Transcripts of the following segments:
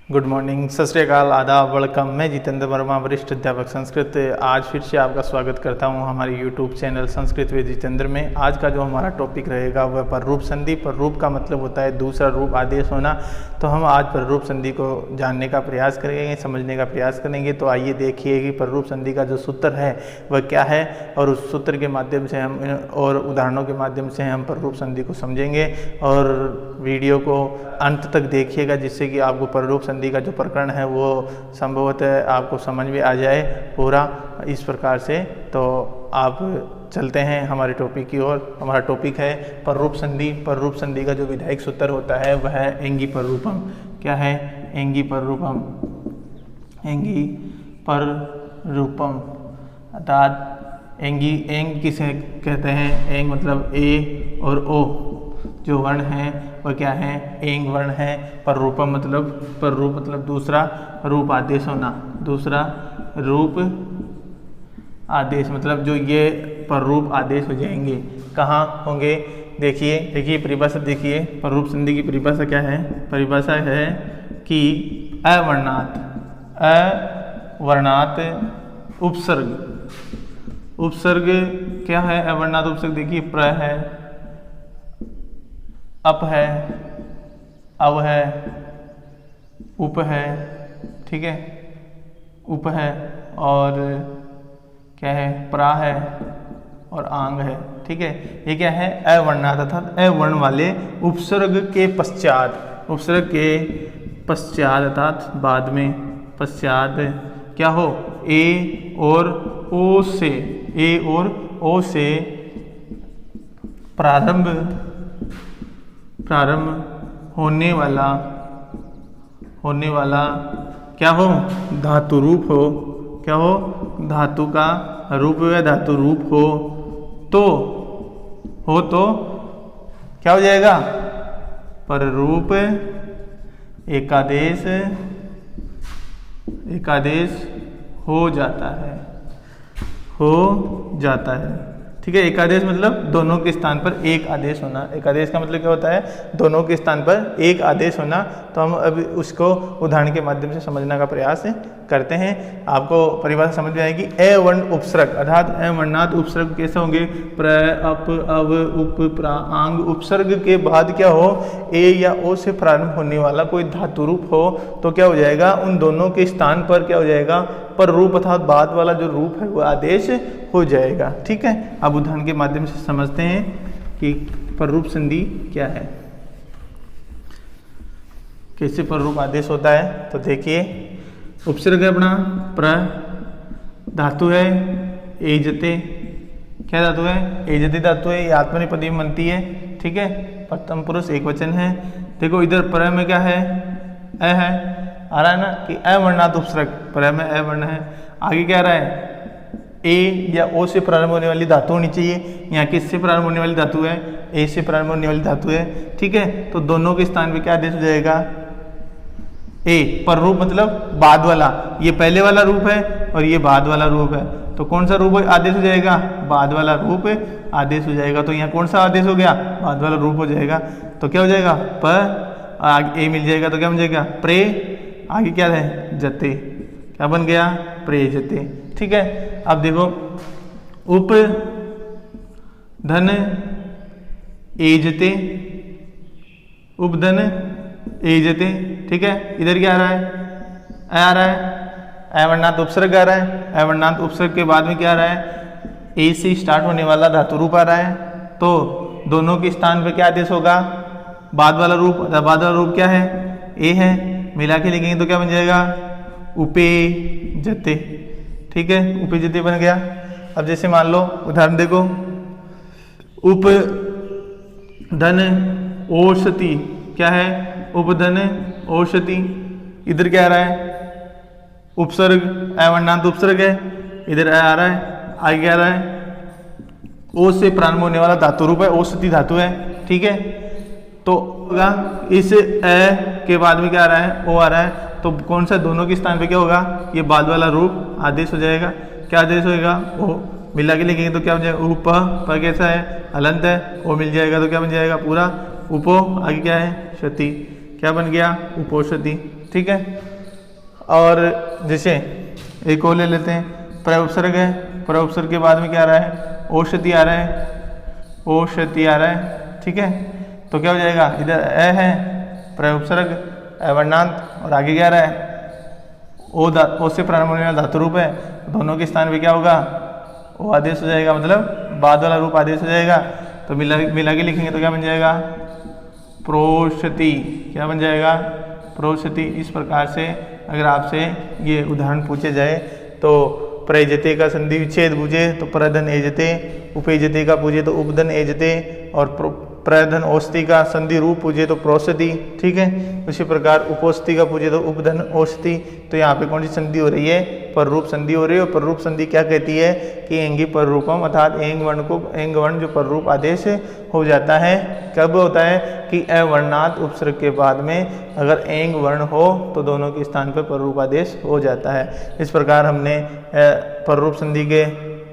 Good morning, सत श्री अकाल, आदाब, वेलकम। मैं जितेंद्र वर्मा, वरिष्ठ अध्यापक संस्कृत। आज फिर से आपका स्वागत करता हूं हमारे YouTube channel Sanskrit with Jitendra में। आज का जो हमारा टॉपिक रहेगा वह पररूप संधि। पररूप का मतलब होता है दूसरा रूप आदेश होना। तो हम आज पररूप संधि को जानने का प्रयास करेंगे, समझने का प्रयास करेंगे। तो आइए देखिए कि पररूप संधि का जो सूत्र है वह क्या है, और उस सूत्र के माध्यम से हम और उदाहरणों के माध्यम से हम पररूप संधि को समझेंगे। और वीडियो को अंत तक देखिएगा, जिससे कि आपको पररूप संधि का जो प्रकरण है वो संभवतः आपको समझ में आ जाए पूरा इस प्रकार से। तो आप चलते हैं हमारे टॉपिक की ओर। हमारा टॉपिक है पररूप संधि। पररूप संधि का जो विधायक सूत्र होता है वह है एंगी पररूपम। क्या है? एंगी पररूपम। एंगी पररूपम अर्थात एंग किसे कहते हैं? एंग मतलब ए और ओ जो वर्ण है वह क्या है? एंग वर्ण है। पररूपम मतलब पररूप मतलब दूसरा रूप आदेश होना। दूसरा रूप आदेश मतलब जो ये पररूप आदेश हो जाएंगे, कहाँ होंगे? देखिए परिभाषा देखिए। पररूप संधि की परिभाषा क्या है? परिभाषा है कि अवर्णात उपसर्ग क्या है? अवर्णात उपसर्ग देखिए, प्र है, अप है, अव है, उप है, ठीक है, उप है, और क्या है? प्रा है और आंग है, ठीक है। ये क्या है? अवर्णात अर्थात अवर्ण वाले उपसर्ग के पश्चात, उपसर्ग के पश्चात अर्थात बाद में, पश्चात क्या हो? ए और ओ से, ए और ओ से प्रारंभ होने वाला क्या हो? धातु रूप हो। क्या हो? धातु का रूप या धातु रूप हो तो क्या हो जाएगा? पररूप एकादेश हो जाता है, ठीक है। एकादेश मतलब दोनों के स्थान पर एक आदेश होना। एकादेश का मतलब क्या होता है? दोनों के स्थान पर एक आदेश होना। तो हम अभी उसको उदाहरण के माध्यम से समझने का प्रयास करते हैं। आपको परिभाषा समझ में आएगी। अवर्ण उपसर्ग अर्थात अवर्णात उपसर्ग कैसे होंगे? प्र, अप, अव, उप, प्रा, आंग। उपसर्ग के बाद क्या हो? ए या ओ से प्रारंभ होने वाला कोई धातु रूप हो तो क्या हो जाएगा? उन दोनों के स्थान पर क्या हो जाएगा? पररूप अर्थात बाद वाला जो रूप है वह आदेश हो जाएगा, ठीक है। अब उदाहरण के माध्यम से समझते हैं कि पररूप संधि क्या है, कैसे पररूप आदेश होता है। तो देखिए, उपसर्ग है अपना प्र, धातु है एजते। क्या धातु है? एजते धातु है। ये आत्मनेपदी में बनती है, ठीक है। प्रथम पुरुष एक वचन है। देखो इधर प्र में क्या है? अ है, आ रहा है ना कि अवर्णात उपसर्ग, प्र में अ वर्ण है। आगे क्या आ रहा है? ए या ओ से प्रारंभ होने वाली धातु होनी चाहिए। यहाँ किससे प्रारंभ होने वाली धातु है? ए से प्रारंभ होने वाली धातु है, ठीक है। तो दोनों के स्थान पे क्या आदेश हो जाएगा? ए। पररूप मतलब बाद वाला। ये पहले वाला रूप है और ये बाद वाला रूप है। तो कौन सा रूप आदेश हो जाएगा? बाद वाला रूप आदेश हो जाएगा। तो यहाँ कौन सा आदेश हो गया? बाद वाला रूप हो जाएगा। तो क्या हो जाएगा? प, आगे ए मिल जाएगा तो क्या बन जाएगा? प्रे, आगे क्या है? जते। क्या बन गया? प्रे जते, ठीक है। अब देखो, उप धन एजते, उपधन एजते, ठीक है। इधर क्या आ रहा है? आ रहा है अवर्णात उपसर्ग आ रहा है। अवर्णात उपसर्ग के बाद में क्या आ रहा है? ए से स्टार्ट होने वाला धातु रूप आ रहा है। तो दोनों के स्थान पे क्या आदेश होगा? बाद वाला रूप। बाद वाला रूप क्या है? ए है। मिला के लिखेंगे तो क्या बन जाएगा? उपे जते, ठीक है। उपजते बन गया। अब जैसे मान लो उदाहरण देखो, उप धन औषधि। क्या है? उपधन औषधि। इधर क्या आ रहा है? उपसर्ग, अवर्णांत उपसर्ग है। इधर आ रहा है, आगे क्या आ रहा है? ओ से प्रारंभ होने वाला धातु रूप है, औषधि धातु है, ठीक है। तो इस अ के बाद में क्या आ रहा है? ओ आ रहा है। तो कौन सा दोनों के स्थान पे क्या होगा? ये बाद वाला रूप आदेश हो जाएगा। क्या आदेश होगा? ओ। मिला के लिखेंगे तो क्या बन जाएगा? उप, पर कैसा है? हलंत है। ओ मिल जाएगा तो क्या बन जाएगा? पूरा उपो। आगे क्या है? क्षति। क्या बन गया? उपोषति, ठीक है। और जैसे एक और ले लेते हैं, प्रउपसर्ग है, प्रउपसर्ग के बाद में क्या आ रहा है, औषधि आ रहा है, औषधि आ रहा है, ठीक है। तो क्या हो जाएगा, इधर अ है प्रउपसर्ग अवर्णांत और आगे क्या आ रहा है, ओ से प्रारंभ होने वाला धातु रूप है, दोनों के स्थान पे क्या होगा, ओ आदेश हो जाएगा, मतलब बाद वाला रूप आदेश हो जाएगा। तो मिला के लिखेंगे तो क्या बन जाएगा, प्रोषति, क्या बन जाएगा, प्रोषति। इस प्रकार से अगर आपसे ये उदाहरण पूछे जाए तो प्रयजते का संधि विच्छेद पूछे तो प्रधन एजते, उपेजते का पूछे तो उपधन एजते, और प्रधन औषधि का संधि रूप पूछे तो प्रोषधि, ठीक है। उसी प्रकार उपौषधि का पूछे तो उपधन औषधि। तो यहाँ पे कौन सी संधि हो रही है, पर रूप संधि हो रही है। और पर रूप संधि क्या कहती है कि एंगी पर रूपम, अर्थात एंग वर्ण को, एंग वर्ण जो पर रूप आदेश हो जाता है, कब होता है कि अवर्णात उपसर्ग के बाद में अगर एंग वर्ण हो तो दोनों के स्थान पर रूप आदेश हो जाता है। इस प्रकार हमने पर रूप संधि के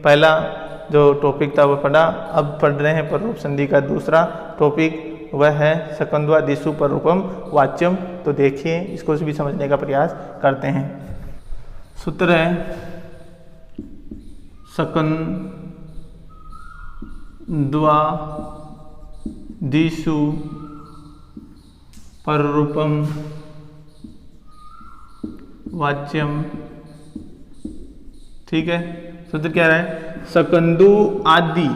पहला जो टॉपिक था वो पढ़ा। अब पढ़ रहे हैं पर रूप संधि का दूसरा टॉपिक, वह है सकंद्वादिषु पर रूपम वाच्यम। तो देखिए इसको भी समझने का प्रयास करते हैं। सूत्र है सकंद्वादिषु पर रूपम वाच्यम, ठीक है। सूत्र क्या है, सकंदु आदि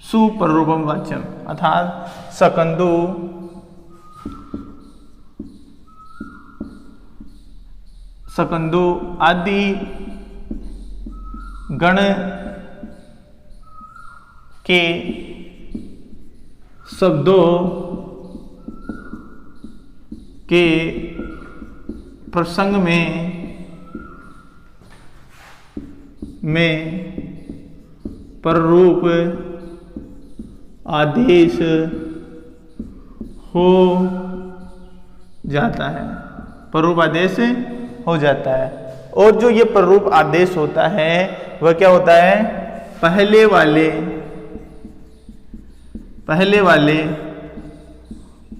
सुपर रूपम वाच्यम, अर्थात सकंदु आदि गण के शब्दों के प्रसंग में पर रूप आदेश हो जाता है, पर रूप आदेश हो जाता है। और जो ये पर रूप आदेश होता है वह क्या होता है, पहले वाले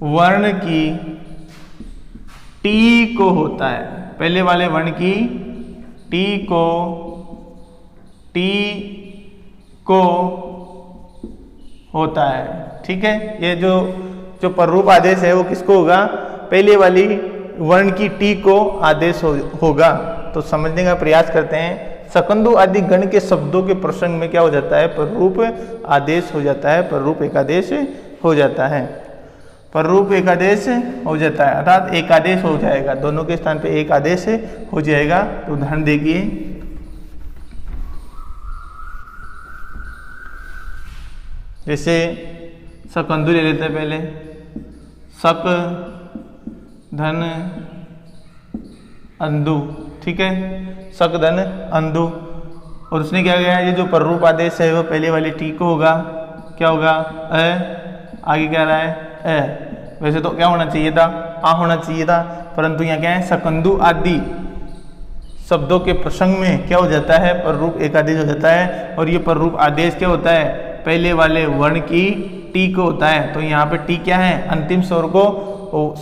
वर्ण की टी को होता है, पहले वाले वर्ण की टी को होता है, ठीक है। ये जो पर रूप आदेश है वो किसको होगा, पहले वाली वर्ण की टी को आदेश होगा। तो समझने का प्रयास करते हैं। सकंदु आदि गण के शब्दों के प्रसंग में क्या हो जाता है, पर रूप आदेश हो जाता है, पर रूप एकादेश हो जाता है, पर रूप एकादेश हो जाता है, अर्थात एकादेश हो जाएगा, दोनों के स्थान पे एक आदेश हो जाएगा। तो उदाहरण देखिए, जैसे सकंदु ले लेते हैं पहले, सक धन अंदु, ठीक है, सक धन अंदु। और उसने क्या किया, ये जो पर रूप आदेश है वो पहले वाली टी को होगा, क्या होगा, अ, आगे क्या रहा है, अ। वैसे तो क्या होना चाहिए था, आ होना चाहिए था, परंतु यहाँ क्या है, सकंदु आदि शब्दों के प्रसंग में क्या हो जाता है, पर रूप एकादेश हो जाता है। और ये पर रूप आदेश क्या होता है, पहले वाले वर्ण की टी को होता है। तो यहाँ पे टी क्या है, अंतिम स्वर को,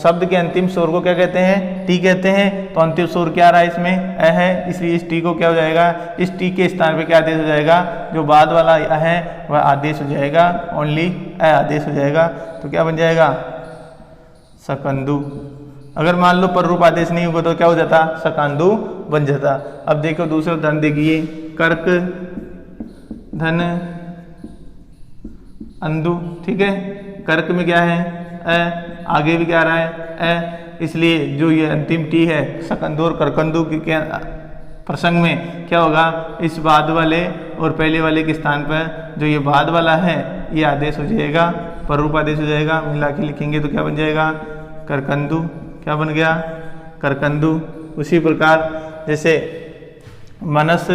शब्द के अंतिम स्वर को क्या कहते हैं, टी कहते हैं। तो अंतिम स्वर क्या आ रहा है इसमें, अ है, इसलिए इस टी को क्या हो जाएगा, इस टी के स्थान पे क्या आदेश हो जाएगा, जो बाद वाला अ है वह आदेश हो जाएगा, ओनली अ आदेश हो जाएगा। तो क्या बन जाएगा, सकंदु। अगर मान लो पर रूप आदेश नहीं होगा तो क्या हो जाता, सकांदु बन जाता। अब देखो दूसरा उदाहरण देखिए, कर्क धन अंदु, ठीक है। कर्क में क्या है, अ, आगे भी क्या आ रहा है, अ, इसलिए जो ये अंतिम टी है सकंदु और करकंदु के क्या प्रसंग में क्या होगा, इस बाद वाले और पहले वाले के स्थान पर जो ये बाद वाला है ये आदेश हो जाएगा, पर रूप आदेश हो जाएगा। मिला के लिखेंगे तो क्या बन जाएगा, करकंदु, क्या बन गया, करकंदु। उसी प्रकार जैसे मनस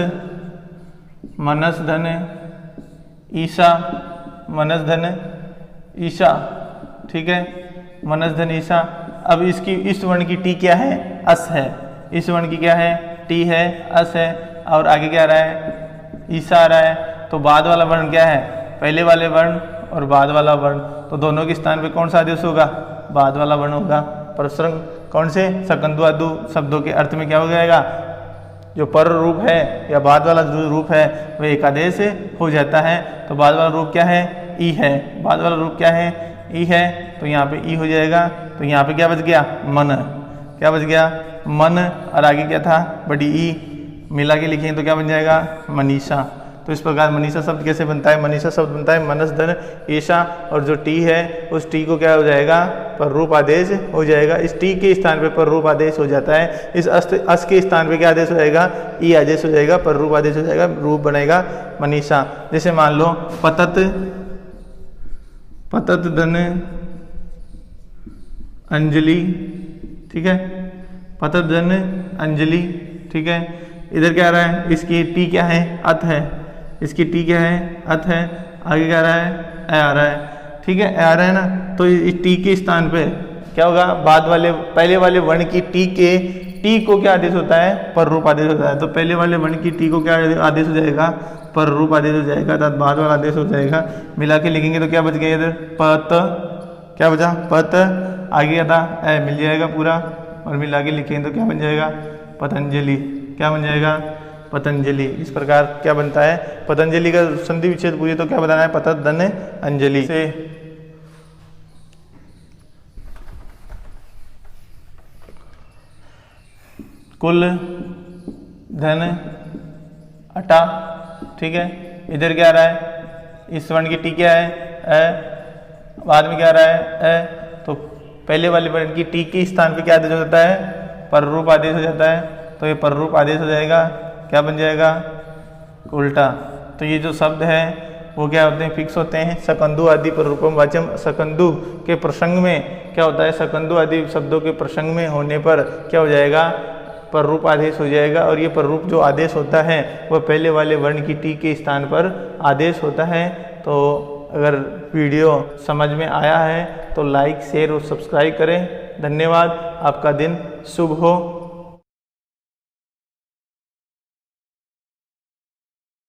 धन ईशा, मनस धन ईशा, ठीक है, मनस धन ईशा। अब इसकी इस वर्ण की टी क्या है, अस है, इस वर्ण की क्या है, टी है, अस है, और आगे क्या आ रहा है, ईशा आ रहा है। तो बाद वाला वर्ण क्या है, पहले वाले वर्ण और बाद वाला वर्ण, तो दोनों के स्थान पे कौन सा आदेश होगा, बाद वाला वर्ण होगा, प्रसंग कौन से सकंदु आदि शब्दों के अर्थ में क्या हो जाएगा, जो पर रूप है या बाद वाला जो रूप है वह एक आदेश हो जाता है। तो बाद वाला रूप क्या है, ई है। बाद वाला रूप क्या है, ई है। तो यहाँ पे ई हो जाएगा। तो यहाँ पे क्या बच गया, मन। क्या बच गया, मन। और आगे क्या था, बड़ी ई मिला के लिखेंगे तो क्या बन जाएगा, मनीषा। तो इस प्रकार मनीषा शब्द कैसे बनता है, मनीषा शब्द बनता है मनस धन ईशा, और जो टी है उस टी को क्या हो जाएगा, पर रूप आदेश हो जाएगा। इस टी के स्थान पे पर रूप आदेश हो जाता है। इस अस के स्थान पे क्या आदेश हो जाएगा, ई आदेश हो जाएगा, पर रूप आदेश हो जाएगा, रूप बनेगा मनीषा। जैसे मान लो पतत, पतत धन अंजलि, ठीक है, पतत धन अंजलि, ठीक है। इधर क्या आ रहा है, इसकी टी क्या है, अत है। इसकी टी क्या है, अत है। आगे क्या आ रहा है, ए आ रहा है, ठीक है, ए आ रहा है ना। तो इस टी के स्थान पे क्या होगा, बाद वाले पहले वाले वर्ण की टी के टी को क्या आदेश होता है, पर रूप आदेश होता है। तो पहले वाले वर्ण की टी को क्या आदेश हो जाएगा, पर रूप आदेश हो जाएगा, अर्थात बाद वाला आदेश हो जाएगा। मिला के लिखेंगे तो क्या बच गया इधर, पत, क्या बचा, पत। आगे क्या था, ए मिल जाएगा पूरा, और मिला के लिखेंगे तो क्या बन जाएगा, पतंजलि। क्या बन जाएगा, पतंजलि। इस प्रकार क्या बनता है, पतंजलि का संधि विच्छेद पूछे तो क्या बताना है, पतत धन अंजलि से। कुल धन अटा, ठीक है। इधर क्या आ रहा है, इस वर्ण की टी क्या है, ए। बाद में क्या आ रहा है, ए। तो पहले वाले वर्ण की टी के स्थान पे क्या आदेश हो जाता है, पर रूप आदेश हो जाता है। तो ये पर रूप आदेश हो जाएगा, क्या बन जाएगा, उल्टा। तो ये जो शब्द है वो क्या होते हैं, फिक्स होते हैं। सकंदु आदि पर रूपम वाच्यम, सकंदु के प्रसंग में क्या होता है, सकंदु आदि शब्दों के प्रसंग में होने पर क्या हो जाएगा, पर रूप आदेश हो जाएगा। और ये पर रूप जो आदेश होता है वह पहले वाले वर्ण की टी के स्थान पर आदेश होता है। तो अगर वीडियो समझ में आया है तो लाइक, शेयर और सब्सक्राइब करें। धन्यवाद। आपका दिन शुभ हो।